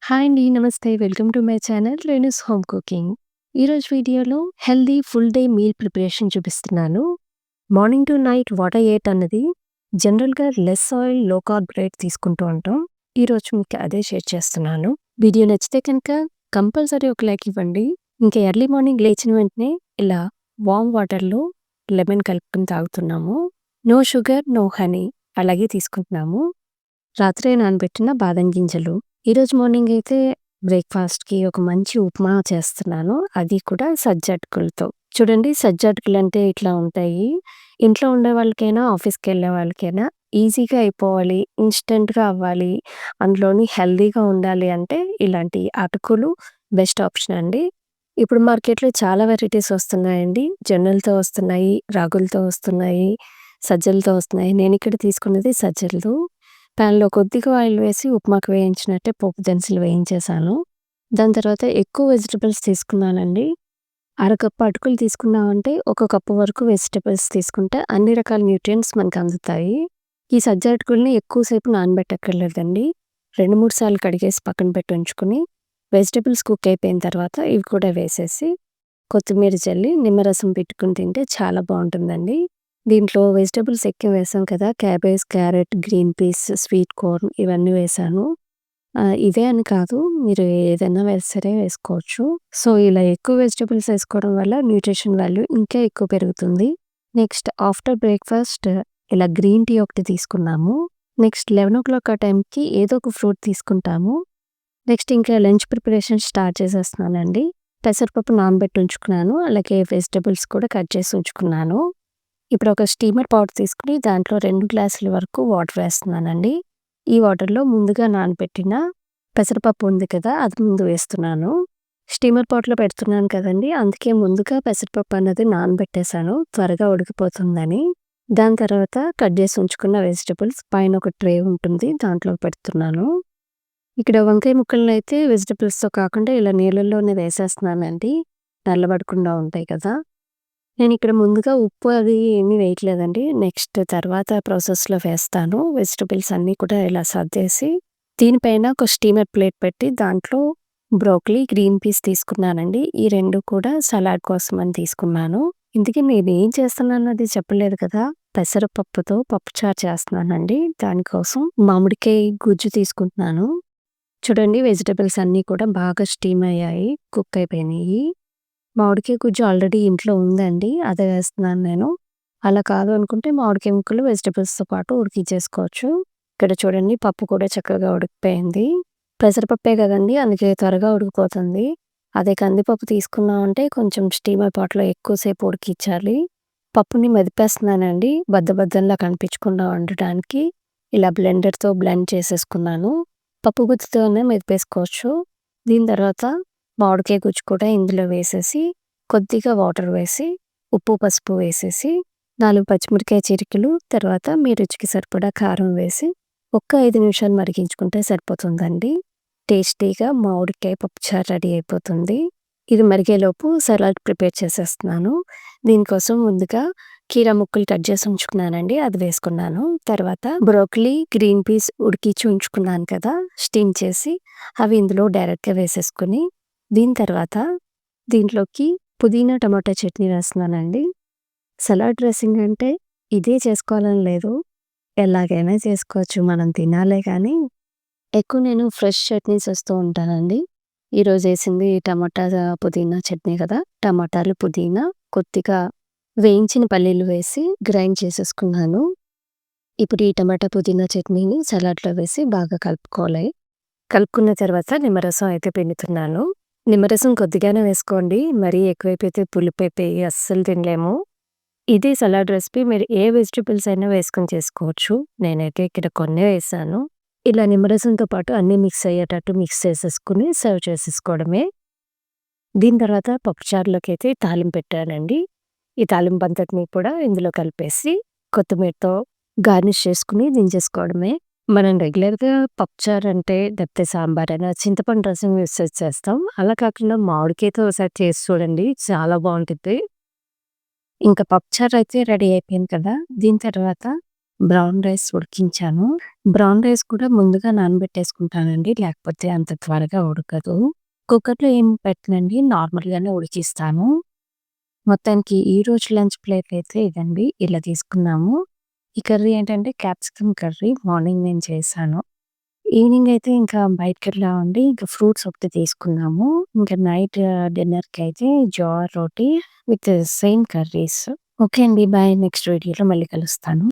Hi అండి. నమస్తే. Welcome to my channel Renu's home cooking. ఈరోజు వీడియోలో healthy full day meal preparation చూపిస్తున్నాను. Morning to night what I ate అన్నది జనరల్‌గా less oil, low carb diet తీసుకుంటూ ఉంటాం. ఈరోజు మీకు అదే షేర్ చేస్తున్నాను. వీడియో నచ్చితే కనుక కంపల్సరీ ఒక లైక్ ఇవ్వండి. ఇంకా ఎర్లీ మార్నింగ్ లేచిన వెంటనే ఇలా వార్మ్ వాటర్‌లో లెమన్ కలుపుకొని తాగుతున్నాము. నో షుగర్, నో హనీ అలాగే తీసుకుంటున్నాము. రాత్రే నానబెట్టిన బాదం గింజలు. ఈరోజు మార్నింగ్ అయితే బ్రేక్‌ఫాస్ట్‌కి ఒక మంచి ఉప్మా చేస్తున్నాను. అది కూడా సజ్జ అటుకులతో. చూడండి సజ్జ అటుకులంటే ఇట్లా ఉంటాయి. ఇంట్లో ఉండే వాళ్ళకైనా, ఆఫీస్‌కెళ్ళే వాళ్ళకైనా ఈజీగా అయిపోవాలి, ఇన్‌స్టంట్‌గా అవ్వాలి, అందులోని హెల్తీగా ఉండాలి అంటే ఇలాంటి అటుకులు బెస్ట్ ఆప్షన్ అండి. ఇప్పుడు మార్కెట్‌లో చాలా వెరైటీస్ వస్తున్నాయండి. జొన్నలతో వస్తున్నాయి, రాగులతో వస్తున్నాయి, సజ్జలతో వస్తున్నాయి. నేనిక్కడ తీసుకున్నది సజ్జలతో. ప్యాన్‌లో కొద్దిగా ఆయిల్ వేసి ఉప్మాకు వేయించినట్టే పోపు దినుసులు వేయించేశాను. దాని తర్వాత ఎక్కువ వెజిటబుల్స్ తీసుకున్నానండి. అరకప్పు అటుకులు తీసుకున్నామంటే ఒక కప్పు వరకు వెజిటబుల్స్ తీసుకుంటే అన్ని రకాల న్యూట్రియంట్స్ మనకు అందుతాయి. ఈ సజ్జ అటుకుల్ని ఎక్కువ సేపు నానబెట్టక్కర్లేదండి. 2, 3 సార్లు కడిగేసి పక్కన పెట్టి ఉంచుకొని వెజిటబుల్స్ కుక్ అయిపోయిన తర్వాత ఇవి కూడా వేసేసి కొత్తిమీర చల్లి నిమ్మరసం పెట్టుకొని తింటే చాలా బావుంటుందండి. దీంట్లో వెజిటబుల్స్ ఎక్కువ వేసాం కదా! Cabbage, carrot, green peas, sweet corn ఇవన్నీ వేశాను. ఇవే అని కాదు, మీరు ఏదైనా సరే వేసుకోవచ్చు. సో, ఇలా ఎక్కువ వెజిటబుల్స్ వేసుకోవడం వల్ల న్యూట్రిషన్ వాల్యూ ఇంకా ఎక్కువ పెరుగుతుంది. నెక్స్ట్ ఆఫ్టర్ బ్రేక్‌ఫాస్ట్ ఇలా గ్రీన్ టీ ఒకటి తీసుకున్నాము. నెక్స్ట్ 11:00 ఆ టైంకి ఏదో ఒక ఫ్రూట్ తీసుకుంటాము. నెక్స్ట్ ఇంకా లంచ్ ప్రిపరేషన్ స్టార్ట్ చేసేస్తున్నానండి. పెసరపప్పు నానబెట్టి ఉంచుకున్నాను. అలాగే వెజిటబుల్స్ కూడా కట్ చేసి ఉంచుకున్నాను. ఇప్పుడు ఒక స్టీమర్ పాట్ తీసుకొని దాంట్లో 2 గ్లాసుల వరకు వాటర్ వేస్తున్నానండి. ఈ వాటర్‌లో ముందుగా నానబెట్టిన పెసరపప్పు ఉంది కదా! అది ముందు వేస్తున్నాను. స్టీమర్ పాట్‌లో పెడుతున్నాను కదండీ! అందుకే ముందుగా పెసరపప్పు అన్నది నానబెట్టేశాను త్వరగా ఉడికిపోతుందని. దాని తర్వాత కట్ చేసి ఉంచుకున్న వెజిటబుల్స్ పైన ఒక ట్రే ఉంటుంది. దాంట్లో పెడుతున్నాను. ఇక్కడ వంకాయ ముక్కలనైతే వెజిటబుల్స్‌తో కాకుండా ఇలా నీళ్ళల్లోనే వేసేస్తున్నానండి. నల్లబడకుండా ఉంటాయి కదా! నేనిక్కడ ముందుగా ఉప్పు అది ఏమీ వేయట్లేదండి. నెక్స్ట్ తర్వాత ప్రాసెస్‌లో వేస్తాను. వెజిటబుల్స్ అన్నీ కూడా ఇలా సర్దేసి దీనిపైన ఒక స్టీమర్ ప్లేట్ పెట్టి దాంట్లో బ్రోకలీ, గ్రీన్ పీస్ తీసుకున్నానండి. ఈ 2 కూడా సలాడ్ కోసమని తీసుకున్నాను. ఇంతకీ నేనేం చేస్తున్నానన్నది చెప్పలేదు కదా! పెసరపప్పుతో పప్పుచారు చేస్తున్నానండి. దానికోసం మామిడికాయ గుజ్జు తీసుకుంటున్నాను. చూడండి వెజిటబుల్స్ అన్నీ కూడా బాగా స్టీమ్ అయ్యాయి. కుక్ అయిపోయినాయి. మామిడికాయ గుజ్జు ఆల్రెడీ ఇంట్లో ఉందండి. అదే వేస్తున్నాను నేను. అలా కాదు అనుకుంటే మామిడికాయ ముక్కలు వెజిటబుల్స్‌తో పాటు ఉడికించేసుకోవచ్చు. ఇక్కడ చూడండి పప్పు కూడా చక్కగా ఉడికిపోయింది. పెసరపప్పే కదండీ! అందుకే త్వరగా ఉడికిపోతుంది. అదే కందిపప్పు తీసుకున్నామంటే కొంచెం స్టీమర్ పాట్‌లో ఎక్కువ సేపు ఉడికించాలి. పప్పుని మెదిపేస్తున్నానండి. బద్ద బద్దంలా కనిపించకుండా ఉండటానికి. ఇలా బ్లెండర్‌తో బ్లెండ్ చేసేసుకున్నాను. పప్పు గుత్తితోనే మెదిపేసుకోవచ్చు. దీని తర్వాత మామిడికాయ గుజ్జు కూడా ఇందులో వేసేసి, కొద్దిగా వాటర్ వేసి, ఉప్పు, పసుపు వేసేసి, 4 పచ్చిమిరపకాయ చిటికెలు, తర్వాత మీ రుచికి సరిపడా కారం వేసి, ఒక్క 5 నిమిషాలు మరిగించుకుంటే సరిపోతుందండి. టేస్టీగా మామిడికాయ పప్పుచారు రెడీ అయిపోతుంది. ఇది మరిగేలోపు సలాడ్ ప్రిపేర్ చేసేస్తున్నాను. దీనికోసం ముందుగా కీరా ముక్కలు కట్ చేసి ఉంచుకున్నానండి. అది వేసుకున్నాను. తర్వాత బ్రోకలీ, గ్రీన్ పీస్ ఉడికించి ఉంచుకున్నాను కదా! స్టీమ్ చేసి అవి ఇందులో డైరెక్ట్‌గా వేసేసుకొని దీని తర్వాత దీంట్లోకి పుదీనా, టమాటా చట్నీ వేస్తున్నానండి. సలాడ్ డ్రెస్సింగ్ అంటే ఇదే చేసుకోవాలని లేదు. ఎలాగైనా చేసుకోవచ్చు. మనం తినాలే కానీ, ఎక్కువ నేను ఫ్రెష్ చట్నీస్ వేస్తూ ఉంటానండి. ఈరోజు వేసింది టమాటా, పుదీనా చట్నీ కదా! టమాటాలు, పుదీనా, కొద్దిగా వేయించిన పల్లీలు వేసి గ్రైండ్ చేసేసుకున్నాను. ఇప్పుడు ఈ టమాటా, పుదీనా చట్నీని సలాడ్‌లో వేసి బాగా కలుపుకోవాలి. కలుపుకున్న తర్వాత నిమ్మరసం అయితే పిండుతున్నాను. నిమ్మరసం కొద్దిగానే వేసుకోండి. మరీ ఎక్కువైపోతే పులుపైపోయి అస్సలు తినలేము. ఇది సలాడ్ రెసిపీ మీరు ఏ వెజిటబుల్స్ అయినా వేసుకొని చేసుకోవచ్చు. నేనైతే ఇక్కడ కొన్నే వేశాను. ఇలా నిమ్మరసంతో పాటు అన్నీ మిక్స్ అయ్యేటట్టు మిక్స్ చేసేసుకొని సర్వ్ చేసేసుకోవడమే. దీని తర్వాత పప్పుచారులోకైతే తాలింపు పెట్టానండి. ఈ తాలింపంతటిని కూడా ఇందులో కలిపేసి కొత్తిమీరతో గార్నిష్ చేసుకొని దించేసుకోవడమే. మనం రెగ్యులర్‌గా పప్పుచారు అంటే లేకపోతే సాంబారైనా చింతపండు రసం యూజ్ చేస్తాం. అలా కాకుండా మామిడికాయతో ఒకసారి చేసి చూడండి. చాలా బావుంటుంది. ఇంకా పప్పుచారు అయితే రెడీ అయిపోయింది కదా! దీని తర్వాత బ్రౌన్ రైస్ ఉడికించాను. బ్రౌన్ రైస్ కూడా ముందుగా నానబెట్టేసుకుంటానండి. లేకపోతే అంత త్వరగా ఉడకదు. కుక్కర్‌లో ఏం పెట్టనండి. నార్మల్‌గానే ఉడికిస్తాను. మొత్తానికి ఈరోజు లంచ్ ప్లేట్ అయితే ఇదండి. ఇలా తీసుకున్నాము. ఈ కర్రీ ఏంటంటే క్యాప్సికమ్ కర్రీ. మార్నింగ్ నేను చేశాను. ఈవినింగ్ అయితే ఇంకా బయటికెళ్ళామండి. ఇంకా ఫ్రూట్స్ ఒకటి తీసుకున్నాము. ఇంకా నైట్ డిన్నర్‌కైతే jowar roti with same curries. Okay అండి. బాయ్. నెక్స్ట్ వీడియోలో మళ్ళీ కలుస్తాను.